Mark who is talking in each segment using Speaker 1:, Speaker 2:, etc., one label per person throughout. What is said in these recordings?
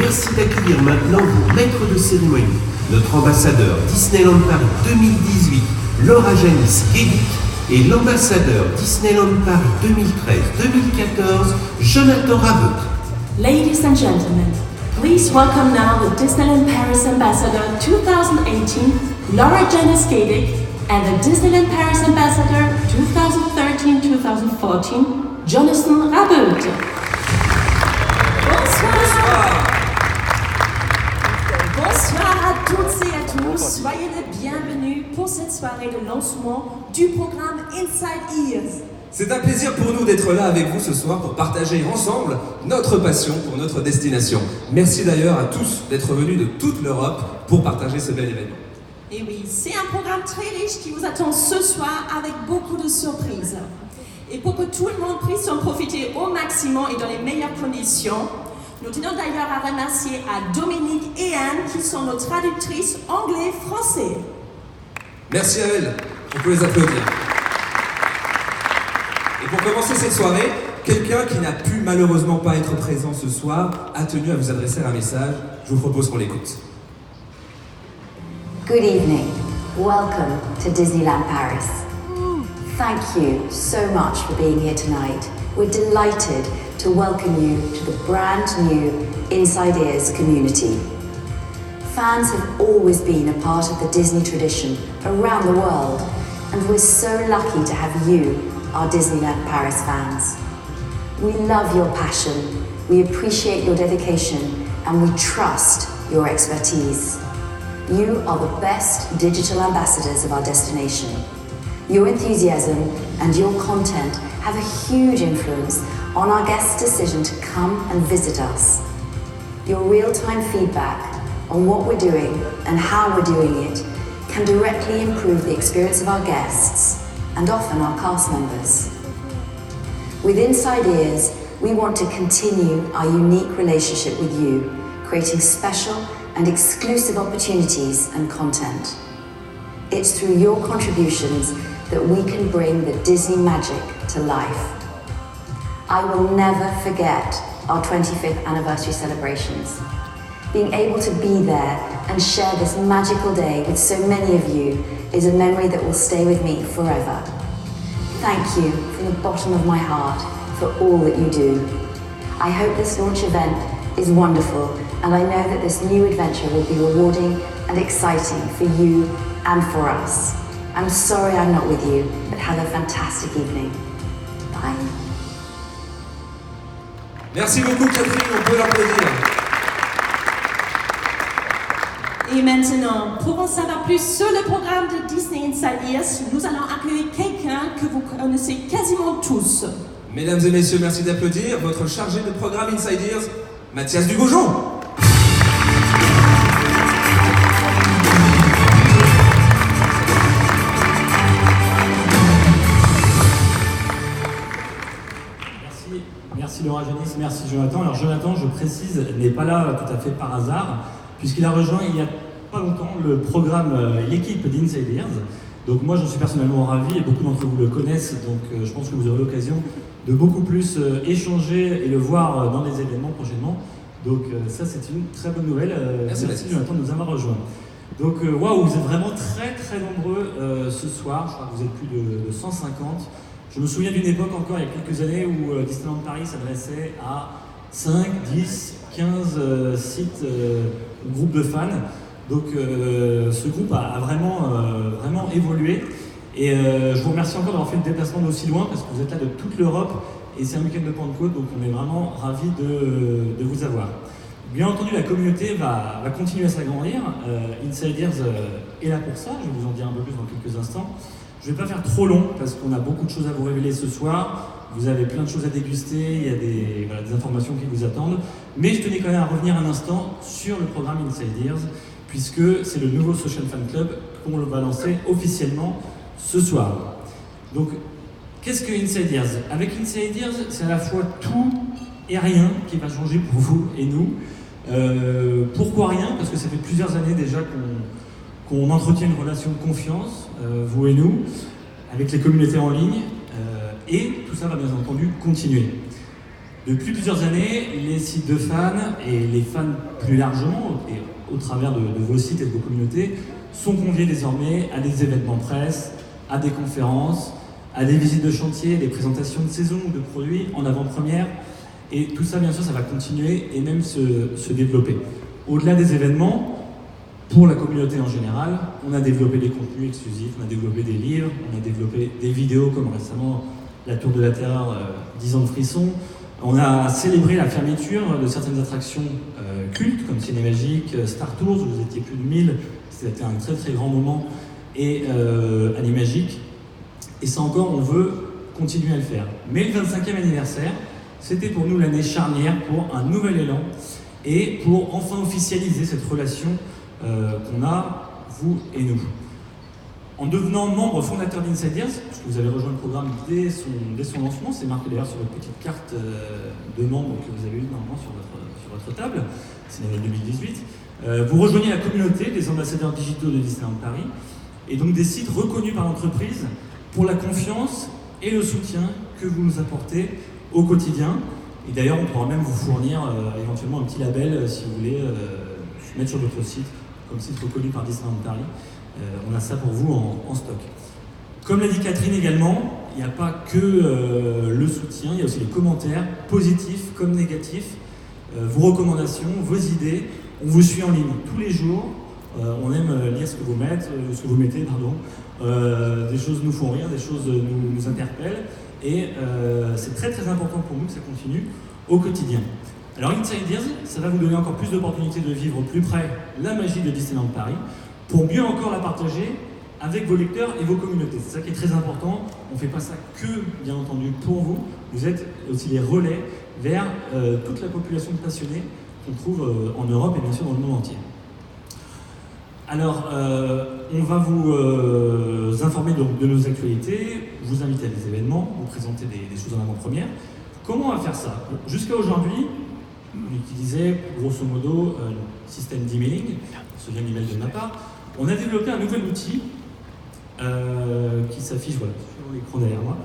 Speaker 1: Merci d'accueillir maintenant vos maîtres de cérémonie, notre ambassadeur Disneyland Paris 2018, Laura Janice Guédic, et l'ambassadeur Disneyland Paris 2013-2014, Jonathan Rabeut.
Speaker 2: Ladies and gentlemen, please welcome now the Disneyland Paris Ambassador 2018, Laura Janice Guédic, and the Disneyland Paris Ambassador 2013-2014, Jonathan Rabeut. Bonsoir à toutes et à tous, soyez les bienvenus pour cette soirée de lancement du programme Inside Ears.
Speaker 3: C'est un plaisir pour nous d'être là avec vous ce soir pour partager ensemble notre passion pour notre destination. Merci d'ailleurs à tous d'être venus de toute l'Europe pour partager ce bel événement.
Speaker 2: Et oui, c'est un programme très riche qui vous attend ce soir avec beaucoup de surprises. Et pour que tout le monde puisse en profiter au maximum et dans les meilleures conditions, nous tenons d'ailleurs à remercier à Dominique et Anne qui sont nos traductrices anglais-français.
Speaker 3: Merci à elles, on peut les applaudir. Et pour commencer cette soirée, quelqu'un qui n'a pu malheureusement pas être présent ce soir a tenu à vous adresser un message. Je vous propose qu'on l'écoute.
Speaker 4: Good evening. Welcome to Disneyland Paris. Thank you so much for being here tonight. We're delighted to welcome you to the brand new Inside Ears community. Fans have always been a part of the Disney tradition around the world, and we're so lucky to have you, our Disneyland Paris fans. We love your passion, we appreciate your dedication, and we trust your expertise. You are the best digital ambassadors of our destination. Your enthusiasm and your content have a huge influence on our guests' decision to come and visit us. Your real-time feedback on what we're doing and how we're doing it can directly improve the experience of our guests and often our cast members. With Inside Ears, we want to continue our unique relationship with you, creating special and exclusive opportunities and content. It's through your contributions that we can bring the Disney magic to life. I will never forget our 25th anniversary celebrations. Being able to be there and share this magical day with so many of you is a memory that will stay with me forever. Thank you from the bottom of my heart for all that you do. I hope this launch event is wonderful, and I know that this new adventure will be rewarding and exciting for you and for us. I'm sorry I'm not with you, but have a fantastic evening. Bye.
Speaker 3: Merci beaucoup Catherine, on peut l'applaudir.
Speaker 2: Et maintenant, pour en savoir plus sur le programme de Disney Inside Ears, nous allons accueillir quelqu'un que vous connaissez quasiment tous.
Speaker 3: Mesdames et messieurs, merci d'applaudir votre chargé de programme Inside Ears, Mathias Dugaujon.
Speaker 5: Merci Laura Janice, merci Jonathan. Alors Jonathan, je précise, n'est pas là tout à fait par hasard, puisqu'il a rejoint il y a pas longtemps le programme, l'équipe d'Inside Ears. Donc moi, j'en suis personnellement ravi et beaucoup d'entre vous le connaissent, donc je pense que vous aurez l'occasion de beaucoup plus échanger et le voir dans les événements prochainement. Donc ça, c'est une très bonne nouvelle. Merci Jonathan de nous avoir rejoints. Donc waouh, vous êtes vraiment très très nombreux ce soir. Je crois que vous êtes plus de 150. Je me souviens d'une époque encore, il y a quelques années, où Disneyland Paris s'adressait à 5, 10, 15 sites, groupes de fans. Donc ce groupe a vraiment évolué. Et je vous remercie encore d'avoir fait le déplacement d'aussi loin, parce que vous êtes là de toute l'Europe, et c'est un week-end de Pentecôte, donc on est vraiment ravis de vous avoir. Bien entendu, la communauté va continuer à s'agrandir. Inside Ears est là pour ça, je vais vous en dire un peu plus dans quelques instants. Je ne vais pas faire trop long parce qu'on a beaucoup de choses à vous révéler ce soir. Vous avez plein de choses à déguster, il y a des informations qui vous attendent. Mais je tenais quand même à revenir un instant sur le programme Inside Ears, puisque c'est le nouveau Social Fan Club qu'on va lancer officiellement ce soir. Donc, qu'est-ce que Inside Ears ? Avec Inside Ears, c'est à la fois tout et rien qui va changer pour vous et nous. Pourquoi rien ? Parce que ça fait plusieurs années déjà qu'on entretient une relation de confiance, vous et nous, avec les communautés en ligne, et tout ça va bien entendu continuer. Depuis plusieurs années, les sites de fans et les fans plus largement, et au travers de vos sites et de vos communautés, sont conviés désormais à des événements presse, à des conférences, à des visites de chantier, des présentations de saison ou de produits en avant-première. Et tout ça, bien sûr, ça va continuer et même se développer. Au-delà des événements, pour la communauté en général, on a développé des contenus exclusifs, on a développé des livres, on a développé des vidéos comme récemment La Tour de la Terreur, 10 ans de frisson. On a célébré la fermeture de certaines attractions cultes comme Cinémagique, Star Tours, vous étiez plus de 1000, c'était un très très grand moment, et Animagique. Et ça encore, on veut continuer à le faire. Mais le 25e anniversaire, c'était pour nous l'année charnière pour un nouvel élan et pour enfin officialiser cette relation qu'on a, vous et nous. En devenant membre fondateur d'Insiders, puisque vous avez rejoint le programme dès son lancement, c'est marqué d'ailleurs sur votre petite carte de membre que vous avez eue normalement sur votre table, c'est l'année 2018, vous rejoignez la communauté des ambassadeurs digitaux de Disneyland Paris, et donc des sites reconnus par l'entreprise pour la confiance et le soutien que vous nous apportez au quotidien. Et d'ailleurs, on pourra même vous fournir éventuellement un petit label si vous voulez mettre sur votre site, comme site reconnu par Disneyland Paris. On a ça pour vous en stock. Comme l'a dit Catherine également, il n'y a pas que le soutien, il y a aussi les commentaires, positifs comme négatifs, vos recommandations, vos idées. On vous suit en ligne tous les jours. On aime lire ce que vous mettez, des choses nous font rire, des choses nous interpellent. Et c'est très très important pour nous que ça continue au quotidien. Alors Insiders, ça va vous donner encore plus d'opportunités de vivre au plus près la magie de Disneyland Paris, pour mieux encore la partager avec vos lecteurs et vos communautés. C'est ça qui est très important. On ne fait pas ça que, bien entendu, pour vous. Vous êtes aussi les relais vers toute la population de passionnés qu'on trouve en Europe et bien sûr dans le monde entier. Alors, on va vous informer donc de nos actualités, vous inviter à des événements, vous présenter des choses en avant-première. Comment on va faire ça? Jusqu'à aujourd'hui, on utilisait grosso modo un système d'emailing, ce vient d'email de ma part. On a développé un nouvel outil qui s'affiche voilà, sur l'écran derrière moi.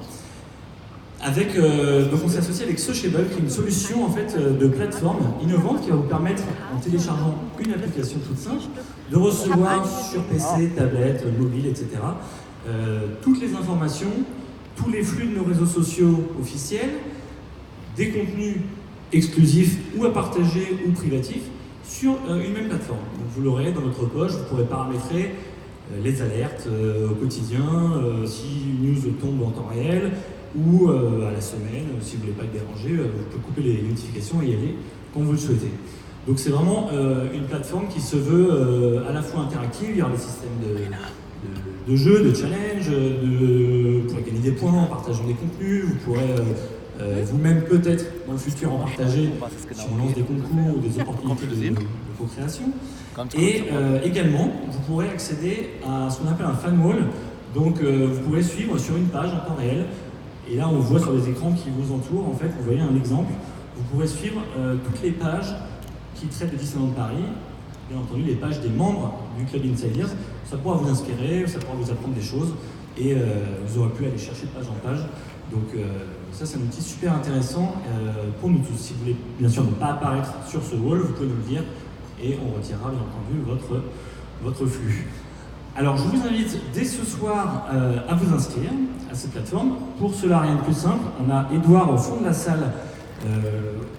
Speaker 5: Donc on s'est associé avec Sociable, qui est une solution en fait, de plateforme innovante qui va vous permettre, en téléchargeant une application toute simple, de recevoir sur PC, tablette, mobile, etc. Toutes les informations, tous les flux de nos réseaux sociaux officiels, des contenus exclusifs ou à partager ou privatifs sur une même plateforme. Donc vous l'aurez dans votre poche, vous pourrez paramétrer les alertes au quotidien, si une news tombe en temps réel, ou à la semaine, si vous ne voulez pas être dérangé, vous pouvez couper les notifications et y aller quand vous le souhaitez. Donc c'est vraiment une plateforme qui se veut à la fois interactive, il y aura des systèmes de jeux, de challenges, vous pourrez gagner des points en partageant des contenus, vous pourrez vous-même peut-être dans le futur en partager si on lance des concours ou des opportunités de co-création. Et également, vous pourrez accéder à ce qu'on appelle un fan wall, donc vous pourrez suivre sur une page en temps réel. Et là, on voit sur les écrans qui vous entourent, en fait, vous voyez un exemple. Vous pourrez suivre toutes les pages qui traitent de Disneyland Paris, bien entendu les pages des membres du Club Insiders. Ça pourra vous inspirer, ça pourra vous apprendre des choses, et vous aurez pu aller chercher de page en page. Donc ça, c'est un outil super intéressant pour nous tous. Si vous voulez, bien sûr, ne pas apparaître sur ce wall, vous pouvez nous le dire, et on retirera, bien entendu, votre flux. Alors, je vous invite dès ce soir à vous inscrire à cette plateforme. Pour cela, rien de plus simple. On a Edouard au fond de la salle,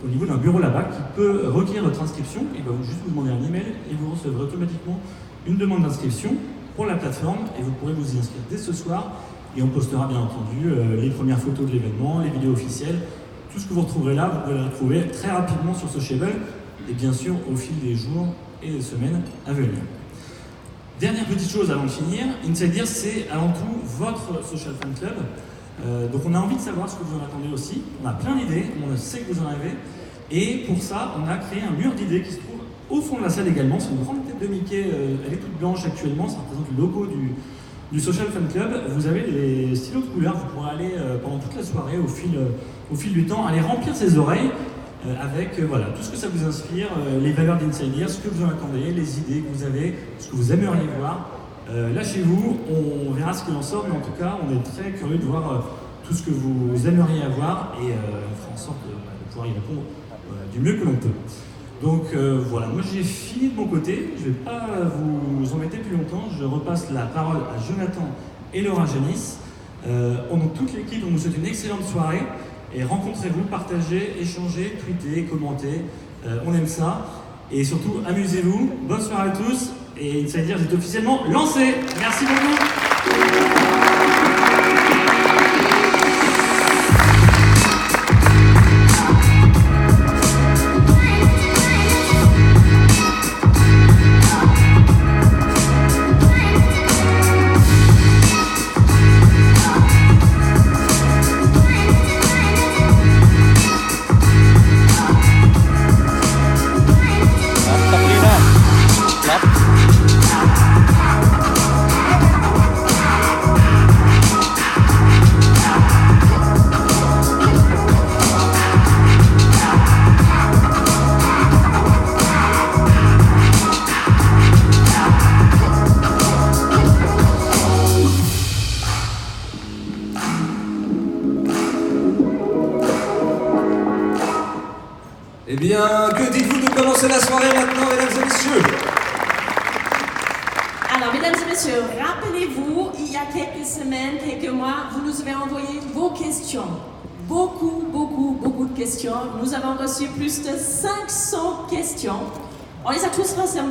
Speaker 5: au niveau d'un bureau là-bas, qui peut requérir votre inscription. Il va juste vous demander un email et vous recevrez automatiquement une demande d'inscription pour la plateforme et vous pourrez vous y inscrire dès ce soir. Et on postera bien entendu les premières photos de l'événement, les vidéos officielles. Tout ce que vous retrouverez là, vous pourrez le retrouver très rapidement sur Sociable et bien sûr au fil des jours et des semaines à venir. Dernière petite chose avant de finir, Insiders, c'est avant tout votre social fan club. Donc on a envie de savoir ce que vous en attendez aussi. On a plein d'idées, on sait que vous en avez. Et pour ça, on a créé un mur d'idées qui se trouve au fond de la salle également. C'est une grande tête de Mickey, elle est toute blanche actuellement, ça représente le logo du Social Fan Club. Vous avez des stylos de couleur, vous pourrez aller pendant toute la soirée, au fil du temps, aller remplir ses oreilles avec voilà, tout ce que ça vous inspire, les valeurs d'Insiders, ce que vous en attendez, les idées que vous avez, ce que vous aimeriez voir. Lâchez-vous, on verra ce qu'il en sort, mais en tout cas, on est très curieux de voir tout ce que vous aimeriez avoir et on fera en sorte de pouvoir y répondre du mieux que l'on peut. Donc voilà, moi j'ai fini de mon côté, je ne vais pas vous embêter plus longtemps, je repasse la parole à Jonathan et Laura Génis. Au nom de toute l'équipe, on vous souhaite une excellente soirée et rencontrez-vous, partagez, échangez, tweetez, commentez, on aime ça. Et surtout, amusez-vous, bonne soirée à tous et Inside Ears est officiellement lancé. Merci beaucoup.
Speaker 3: Eh bien, que dites-vous de commencer la soirée maintenant, mesdames et messieurs?
Speaker 2: Alors, mesdames et messieurs, rappelez-vous, il y a quelques semaines, quelques mois, vous nous avez envoyé vos questions. Beaucoup de questions. Nous avons reçu plus de 500 questions. On les a tous rassemblées.